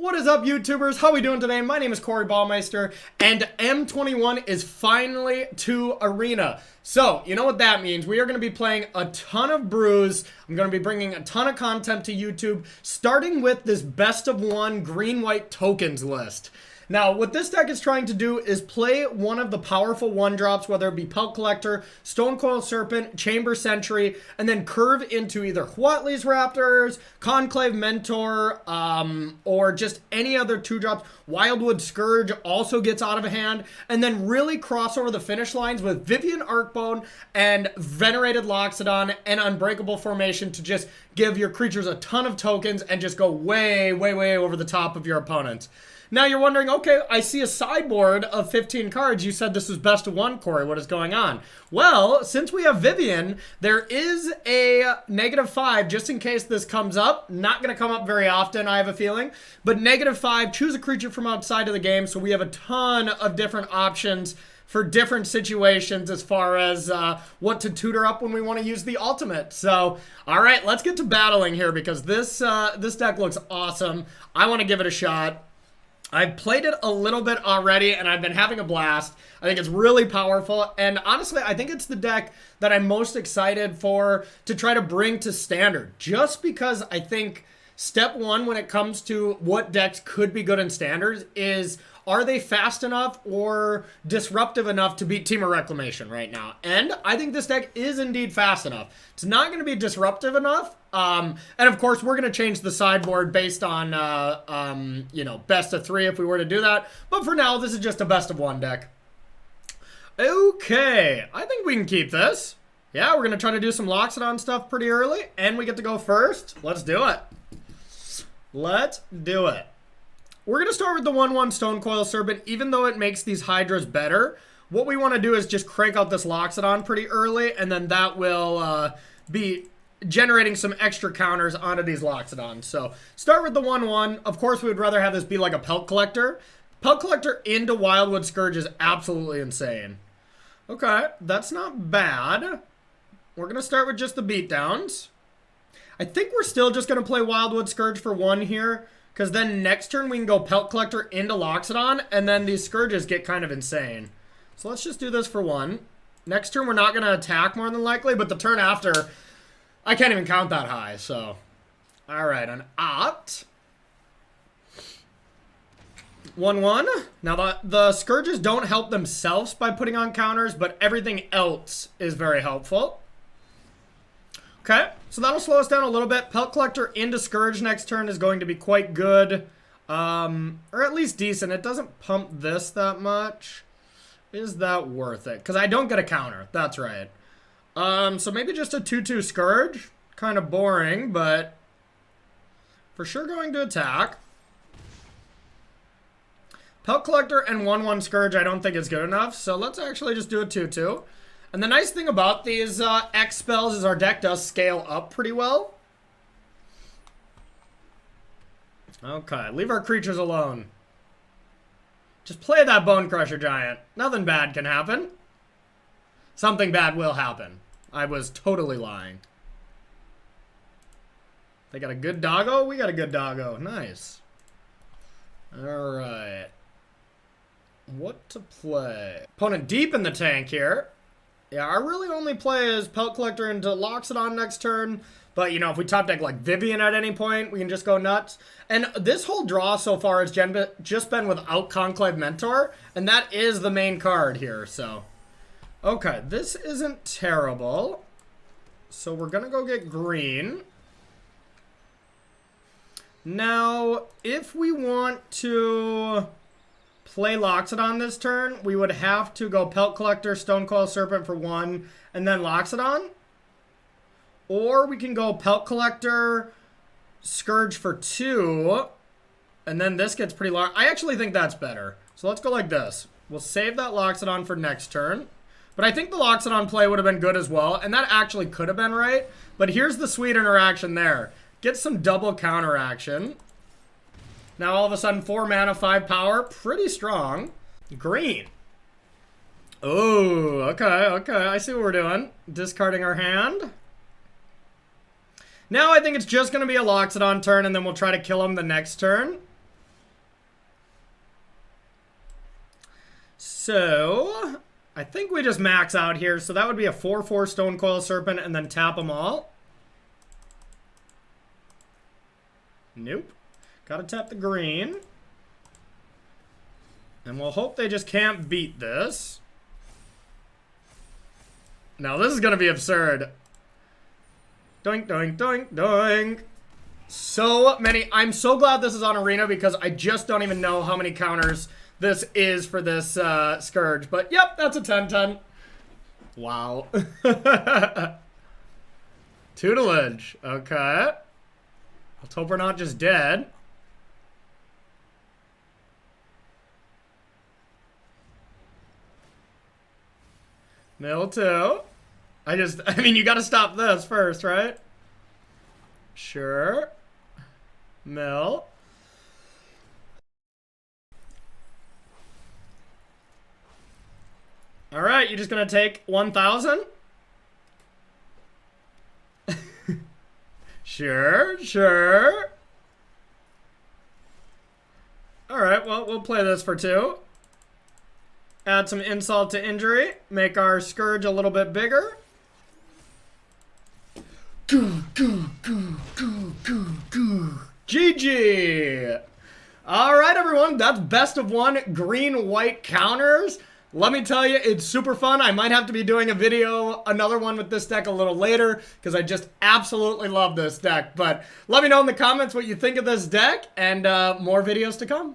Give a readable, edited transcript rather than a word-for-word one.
What is up, YouTubers? How we doing today? My name is Corey Ballmeister, and M21 is finally to Arena. So, you know what that means. We are going to be playing a ton of brews. I'm going to be bringing a ton of content to YouTube, starting with this best of one green-white tokens list. Now, what this deck is trying to do is play one of the powerful one-drops, whether it be Pelt Collector, Stonecoil Serpent, Chamber Sentry, and then curve into either Huatli's Raptors, Conclave Mentor, or just any other two-drops. Wildwood Scourge also gets out of hand, and then really cross over the finish lines with Vivian Arcbone and Venerated Loxodon and Unbreakable Formation to just give your creatures a ton of tokens and just go way, way, way over the top of your opponents. Now you're wondering, okay, I see a sideboard of 15 cards. You said this was best of one, Corey. What is going on? Well, since we have Vivian, there is a -5 just in case this comes up. Not going to come up very often, I have a feeling. But -5, choose a creature from outside of the game. So we have a ton of different options for different situations as far as what to tutor up when we want to use the ultimate. So, all right, let's get to battling here because this deck looks awesome. I want to give it a shot. I've played it a little bit already, and I've been having a blast. I think it's really powerful, and honestly, I think it's the deck that I'm most excited for to try to bring to Standard, just because I think step one when it comes to what decks could be good in Standards is, are they fast enough or disruptive enough to beat Team of Reclamation right now? And I think this deck is indeed fast enough. It's not going to be disruptive enough. And of course, we're going to change the sideboard based on, you know, best of 3 if we were to do that. But for now, this is just a best of 1 deck. Okay, I think we can keep this. Yeah, we're going to try to do some Loxodon stuff pretty early, and we get to go first. Let's do it. Let's do it. We're going to start with the 1/1 Stonecoil Serpent. Even though it makes these Hydras better, what we want to do is just crank out this Loxodon pretty early, and then that will be generating some extra counters onto these Loxodons. So start with the 1/1. Of course, we would rather have this be like a Pelt Collector. Pelt Collector into Wildwood Scourge is absolutely insane. Okay, that's not bad. We're going to start with just the beatdowns. I think we're still just going to play Wildwood Scourge for 1 here, because then next turn we can go Pelt Collector into Loxodon, and then these Scourges get kind of insane. So let's just do this for 1. Next turn we're not going to attack more than likely, but the turn after, I can't even count that high, so. Alright, an opt. 1/1. Now the Scourges don't help themselves by putting on counters, but everything else is very helpful. Okay, so that'll slow us down a little bit. Pelt Collector into Scourge next turn is going to be quite good. Or at least decent. It doesn't pump this that much. Is that worth it? Because I don't get a counter. That's right. So maybe just a 2/2 Scourge. Kind of boring, but for sure going to attack. Pelt Collector and 1/1 Scourge I don't think is good enough, so let's actually just do a 2/2. And the nice thing about these X spells is our deck does scale up pretty well. Okay, leave our creatures alone. Just play that Bone Crusher Giant. Nothing bad can happen. Something bad will happen. I was totally lying. They got a good doggo? We got a good doggo. Nice. Alright. What to play? Opponent deep in the tank here. Yeah, our really only play is Pelt Collector into Loxodon next turn. But, you know, if we top deck like Vivian at any point, we can just go nuts. And this whole draw so far has just been without Conclave Mentor. And that is the main card here, so. Okay, this isn't terrible. So we're going to go get green. Now, if we want to play Loxodon this turn, we would have to go Pelt Collector, Stonecoil Serpent for 1, and then Loxodon. Or we can go Pelt Collector, Scourge for 2, and then this gets pretty long. I actually think that's better. So let's go like this. We'll save that Loxodon for next turn. But I think the Loxodon play would have been good as well, and that actually could have been right. But here's the sweet interaction there. Get some double counter action. Now all of a sudden 4 mana, 5 power. Pretty strong. Green. Oh, okay. I see what we're doing. Discarding our hand. Now I think it's just going to be a Loxodon turn, and then we'll try to kill him the next turn. So, I think we just max out here. So that would be a 4/4 Stone Coil Serpent and then tap them all. Nope. Gotta tap the green. And we'll hope they just can't beat this. Now this is gonna be absurd. Doink, doink, doink, doink. So many. I'm so glad this is on Arena because I just don't even know how many counters this is for this Scourge. But yep, that's a 10-10. Wow. Tutelage. Okay. Let's hope we're not just dead. Mill 2. I mean, you gotta stop this first, right? Sure. Mill. All right, you're just gonna take 1,000? Sure, sure. All right, well, we'll play this for 2. Add some insult to injury. Make our Scourge a little bit bigger. Goo, goo, goo, goo, goo, goo. GG! Alright, everyone, that's best of 1 green-white counters. Let me tell you, it's super fun. I might have to be doing a video, another one with this deck a little later, because I just absolutely love this deck. But let me know in the comments what you think of this deck, and more videos to come.